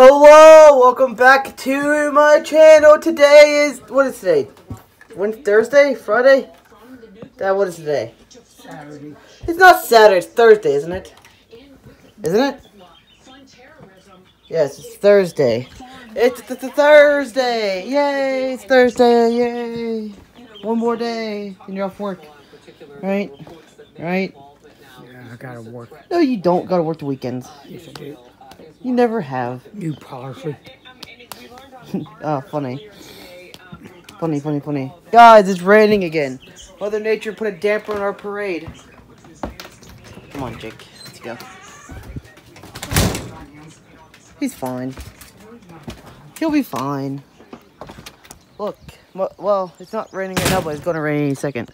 Hello, welcome back to my channel. Today is, what is today? Thursday? Friday? What is today? Saturday. It's not Saturday, it's Thursday, isn't it? Isn't it? Yes, it's Thursday. It's Thursday! Yay, it's Thursday, yay! One more day, and you're off work. Right? Right? Yeah, I gotta work. No, you don't gotta work the weekends. Yes, I do. You never have. New policy. Oh, funny. Funny. Guys, it's raining again. Mother Nature put a damper on our parade. Come on, Jake. Let's go. He's fine. He'll be fine. Look. Well, it's not raining right now, but it's going to rain any second.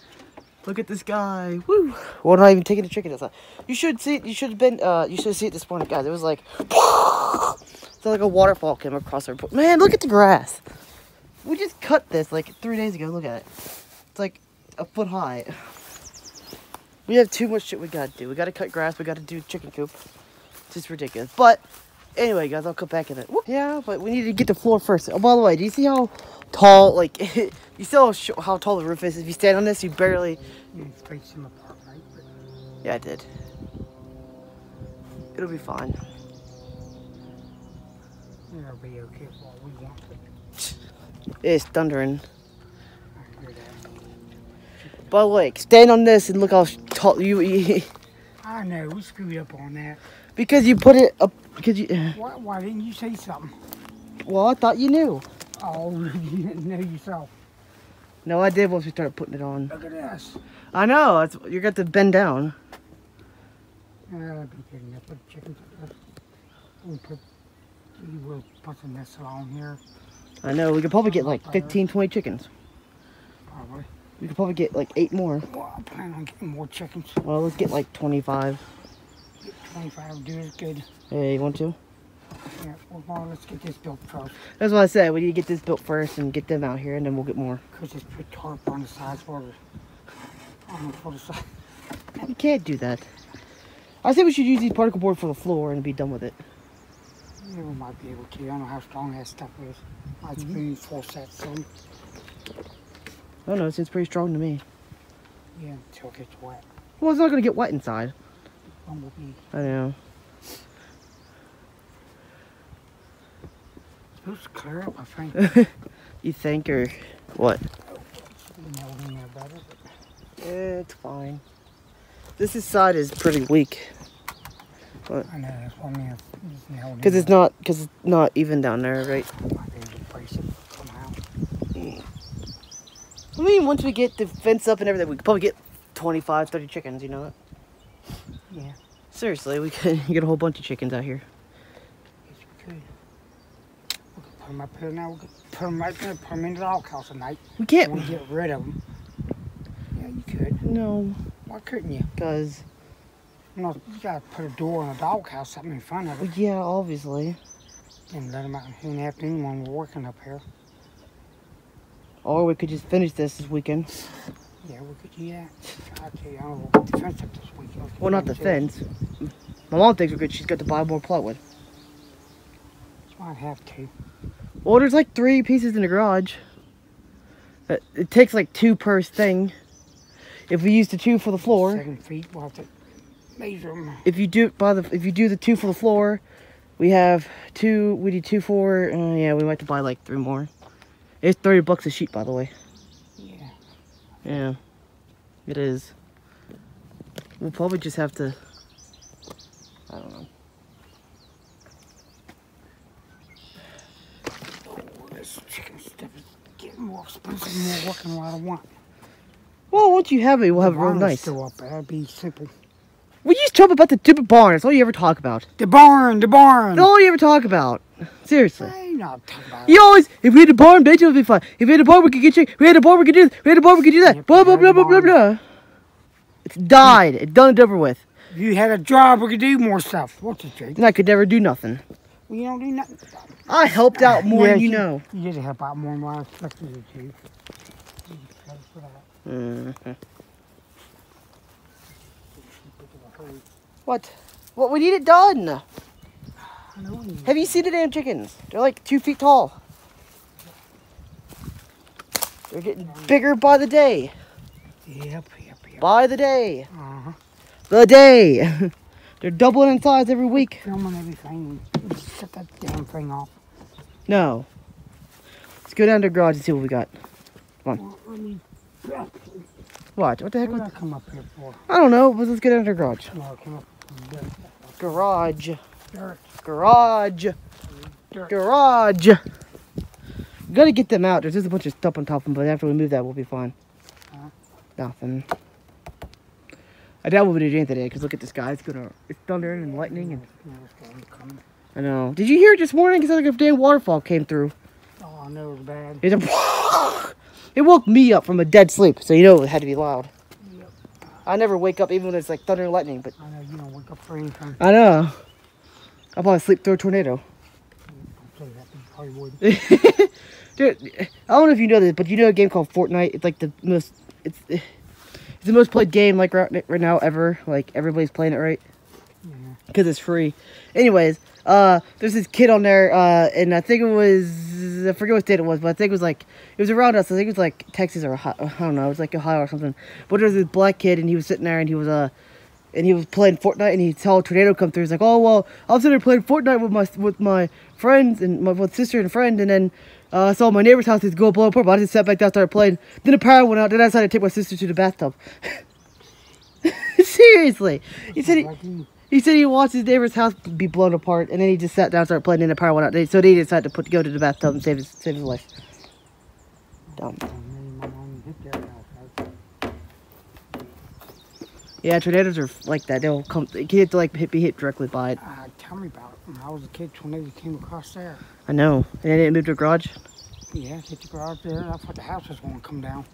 Look at this guy. Woo. We're not even taking the chicken outside. You should see it. You should have seen it this morning, guys. It was like... It's like a waterfall came across our... Man, look at the grass. We just cut this like 3 days ago. Look at it. It's like a foot high. We have too much shit we gotta do. We gotta cut grass. We gotta do chicken coop. It's just ridiculous. But anyway, guys, I'll come back in it. Yeah, but we need to get the floor first. Oh, by the way, do you see how tall, like, you see how tall the roof is? If you stand on this, you barely... You space them apart, right? Yeah, I did. It'll be fine. It'll be okay for all we want to. It's thundering. By the way, stand on this and look how tall you... I know, we screwed up on that. Because you put it up... Because you... Why didn't you say something? Well, I thought you knew. Oh, you didn't know yourself. No, I did once we started putting it on. Look at this. I know. You're going to bend down. That'll be good enough. Put chickens up. We'll put some this along here. I know. We could probably get like 15, 20 chickens. Probably. We could probably get like 8 more. Well, I plan on getting more chickens. Well, let's get like 25. 25 will do is good. Hey, you want to? Yeah, well, let's get this built first. That's what I said. We need to get this built first and get them out here, and then we'll get more. Because just put tarp on the sides for the side. You can't do that. I think we should use these particle board for the floor and be done with it. Yeah, we might be able to. I don't know how strong that stuff is. Might bring 4 sets some. I don't know. It seems pretty strong to me. Yeah, until it gets wet. Well, it's not going to get wet inside. Bumblebee. I know. Supposed to clear up, I think. You think, or what? Nailed in there better. It's fine. This side is pretty weak. But I know, that's what I mean. because it's not even down there, right? Might be able to brace it somehow. I mean, once we get the fence up and everything, we could probably get 25, 30 chickens, you know that? Yeah. Seriously, we could get a whole bunch of chickens out here. Yes, we could. We could put them up here now. We could put them right there, put them in the doghouse at night. We can't. We get rid of them. Yeah, you could. No. Why couldn't you? Because... No, you gotta put a door in a doghouse, something in front of it. Yeah, obviously. And let them out in the afternoon when we're working up here. Or we could just finish this weekend. Yeah, we could do that. I'll tell you, I don't know, we'll get the fence up this week. Well, not the fence. My mom thinks we're good. She's got to buy more plywood. Might have to. Well, there's like 3 pieces in the garage. It takes like 2 per thing. If we use the 2 for the floor. 7 feet, we'll have to measure them. If you do the 2 for the floor, we have 2. We need 2 for. Yeah, we might have to buy like 3 more. It's $30 a sheet, by the way. Yeah. Yeah, it is. We'll probably just have to. I don't know. Oh, this chicken stuff is getting more expensive and more working what I want. Well, once you have it, we'll have it real Barn's nice. still up there. That'd be simple. We just talk about the stupid barn. That's all you ever talk about. The barn, the barn. That's all you ever talk about. Seriously. I ain't not talking about You always, if we had a barn, bitch, it would be fine. If we had a barn, we could get chicken. If we had a barn, we could do this. If we had a barn, we could do that. Yep, Blah, blah, blah, blah, blah, blah. It's died. It's done and over with. If you had a job, we could do more stuff. What's it, Jake? Then I could never do nothing. Well, you don't do nothing. I helped out more Yeah, than you know. You did help out more than what I expected you to. What? What? We need it done. I know. Have you seen the damn chickens? They're like 2 feet tall. They're getting bigger by the day. Yep. By the day. Uh-huh. The day. They're doubling in size every week. Filming everything. Just shut that damn thing off. No. Let's go down to the garage and see what we got. Well, let me... What? What the heck What was did I come up here for? I don't know, but let's get down to the garage. No, I came up for dirt. Garage. Dirt. Garage. Dirt. Garage. Gotta get them out. There's just a bunch of stuff on top of them, but after we move that, we'll be fine. Huh? Nothing. I doubt we'll be doing today, because look at this guy. It's thundering and lightning. And Yeah, it's coming. I know. Did you hear it this morning? It sounded like a damn waterfall came through. Oh, I know it was bad. It woke me up from a dead sleep, so you know it had to be loud. Yep. I never wake up even when it's like thunder and lightning, but I know you don't wake up for anything. I know. I'll probably sleep through a tornado. Don't say that, you probably would. Dude, I don't know if you know this, but you know a game called Fortnite? It's like the most, it's the most played game like right now ever. Like everybody's playing it, right? Yeah. Because it's free. Anyways, there's this kid on there, and I think it was, I forget what state it was, but I think it was around us. I think it was like Texas or Ohio, I don't know, it was like Ohio or something. But there was this black kid, and he was sitting there, and he was playing Fortnite, and he saw a tornado come through. He's like, oh, well, I was sitting there playing Fortnite with my friends, and my sister and friend, and then I saw my neighbor's house go blow up, but I just sat back down and started playing. Then the power went out, then I decided to take my sister to the bathtub. Seriously. He said he watched his neighbor's house be blown apart, and then he just sat down and started playing, and the power went out. So they decided to go to the bathtub and save his life. Dumb. Yeah, tornadoes are like that. They'll come. You can't like be hit directly by it. Tell me about it. When I was a kid, tornado came across there. I know. And then it moved to a garage. Yeah, hit the garage there. I thought the house was going to come down.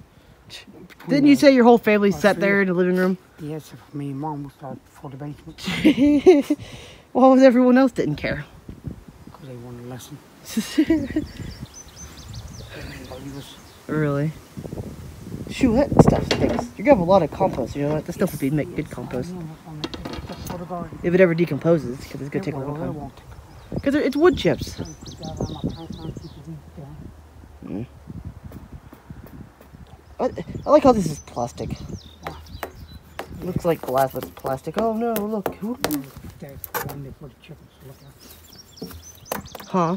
Didn't you say your whole family sat there in the living room? Yes, if me and Mom was started before the basement. Well, everyone else didn't care. Because they wanted a lesson. Really? Shoot, that stuff stinks. You're gonna have a lot of compost, you know what? This stuff would make good compost. If it ever decomposes, because it's gonna take a long time. Because it's wood chips. Mm. I like how this is plastic. Looks like glass, but it's plastic. Oh no, look. Huh?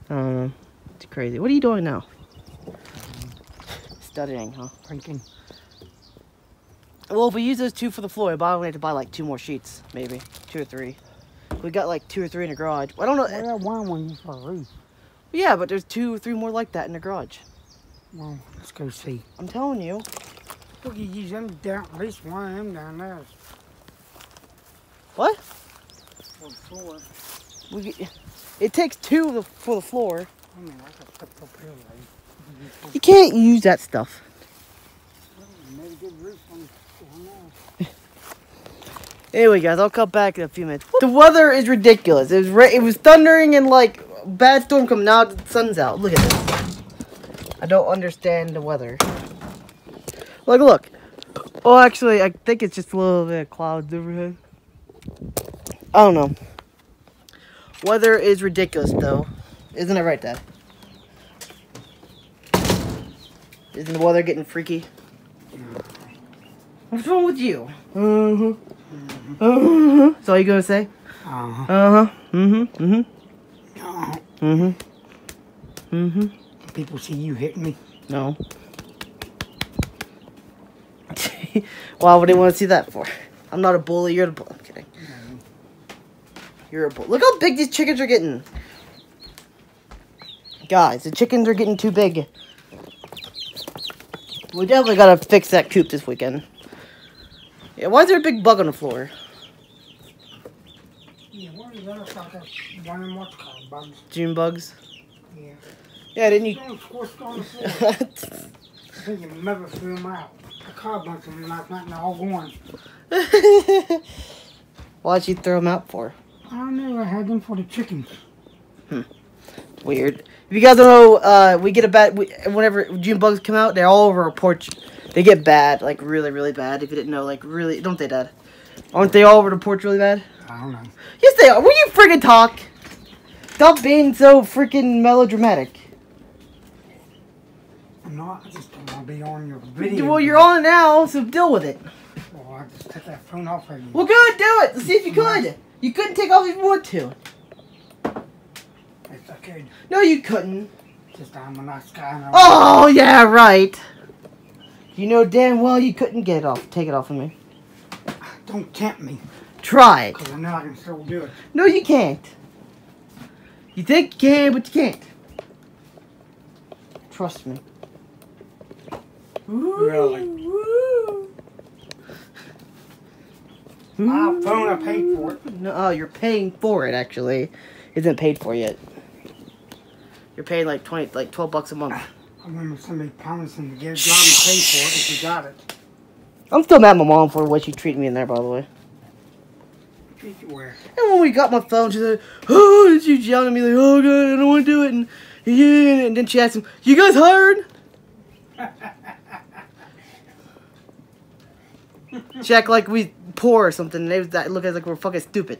I don't know. It's crazy. What are you doing now? Studying, huh? Printing. Well, if we use those 2 for the floor, I only have to buy like 2 more sheets, maybe 2 or 3. We got like 2 or 3 in the garage. I don't know. I got one used for a roof. Yeah, but there's 2 or 3 more like that in the garage. Well, let's go see. I'm telling you. Look, you use them down, at least one of them down there. What? For the floor. It takes 2 for the floor. I mean, I got stuff up here, like. You can't use that stuff. Made a good roof on there. Anyway, guys, I'll come back in a few minutes. The weather is ridiculous. It was thundering and like bad storm coming out. The sun's out. Look at this. I don't understand the weather. Look. Well, actually, I think it's just a little bit of clouds overhead. I don't know. Weather is ridiculous, though. Isn't it right, Dad? Isn't the weather getting freaky? What's wrong with you? That's all you gonna say? People see you hitting me. No. Why would they want to see that for? I'm not a bully. You're the bully. I'm kidding. You're a bully. Look how big these chickens are getting. Guys, the chickens are getting too big. We definitely gotta fix that coop this weekend. Yeah, why is there a big bug on the floor? Yeah, what is that? I thought that's one of them what's called bugs. June bugs? Yeah. Yeah, didn't you? Don't squish on the floor. I think you never threw them out. I caught a bunch of them last night and they're all gone. Why'd you throw them out for? I don't know. I had them for the chickens. Weird. If you guys don't know, we get a bad... whenever June bugs come out, they're all over our porch. They get bad, like really, really bad. If you didn't know, like really... Don't they, Dad? Aren't they all over the porch really bad? I don't know. Yes, they are. Will you friggin' talk? Stop being so freaking melodramatic. I'm not. I just don't want to be on your video. Well, you're on now, so deal with it. Well, I just took that phone off of you. Well, good, do it. Let's see if you could. You couldn't take off if you want to. Yes, I could. No, you couldn't. Just I'm a nice guy. And Oh, yeah, right. You know damn well you couldn't get it off. Take it off of me. Don't tempt me. Try it. Because I know I can still do it. No, you can't. You think you can, but you can't. Trust me. Really? My phone, I paid for it. No, you're paying for it, actually. Isn't paid for yet. You're paying like 12 bucks a month. I remember somebody promising to get a job and pay for it if you got it. I'm still mad at my mom for what she treated me in there, by the way. Treat you where? And when we got my phone, she's like, oh, and she was yelling at me like, oh, God, I don't want to do it. And, yeah, and then she asked him, you guys hired? She acted like we poor or something. And they was that look at us like we're fucking stupid.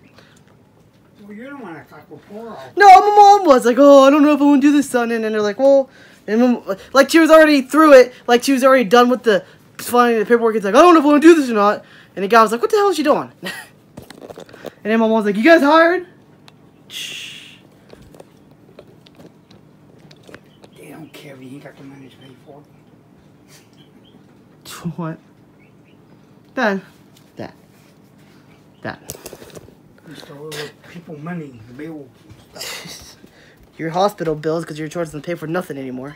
Well, you're the one that thought we're poor. No, my mom was like, oh, I don't know if I want to do this, son. And then they're like, well, and like she was already through it. Like she was already done with the finding the paperwork. It's like, I don't know if I want to do this or not. And the guy was like, what the hell is she doing? And then my mom's like, you guys hired? Shh. They don't care if you ain't got the money to pay for it. What? That. You stole other people money, bills, and stuff. Your hospital bills because your insurance doesn't pay for nothing anymore.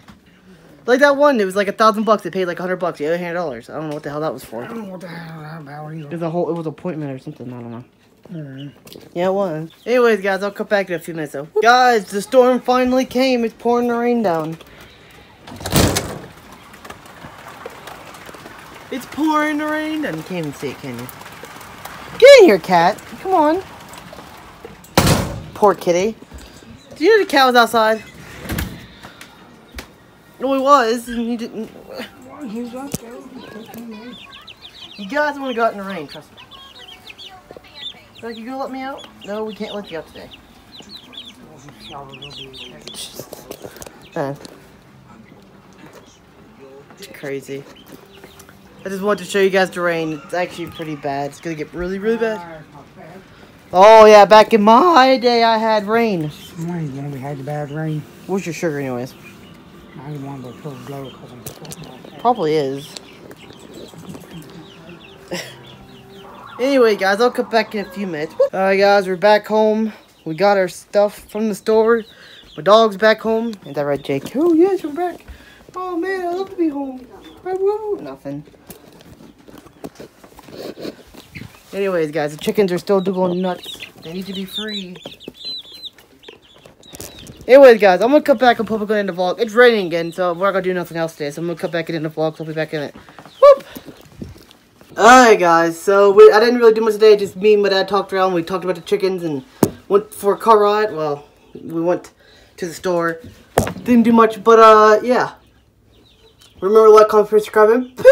Like that one, it was like $1,000. They paid like $100. The other $100. I don't know what the hell that was for. I don't know what the hell that about either. It was a whole. It was an appointment or something. I don't know. Mm. Yeah, it was. Anyways, guys, I'll come back in a few minutes though. Guys, the storm finally came. It's pouring the rain down. It's pouring the rain down. You can't even see it, can you? Get in here, cat. Come on. Poor kitty. Do you know the cat was outside? No, he was, and he didn't. Well, he's up there. You guys want to go out in the rain, trust me. Like, you gonna let me out? No, we can't let you out today. It's crazy. I just wanted to show you guys the rain. It's actually pretty bad. It's gonna get really, really bad. Oh yeah, back in my day, I had rain. When we had the bad rain, Where's your sugar, anyways? I didn't want to go blow because I'm sweating. Probably is. Anyway, guys, I'll come back in a few minutes. Alright, guys, we're back home. We got our stuff from the store. My dog's back home. Ain't that right, Jake? Oh, yes, we're back. Oh, man, I love to be home. Nothing. Anyways, guys, the chickens are still going nuts. They need to be free. Anyways, guys, I'm going to cut back and publicly in the vlog. It's raining again, so we're not going to do nothing else today. So I'm going to cut back in the vlog, so I'll be back in it. Whoop! Alright, guys, so I didn't really do much today. Just me and my dad talked around. We talked about the chickens and went for a car ride. Well, we went to the store. Didn't do much, but, yeah. Remember to like, comment, subscribe, and peace!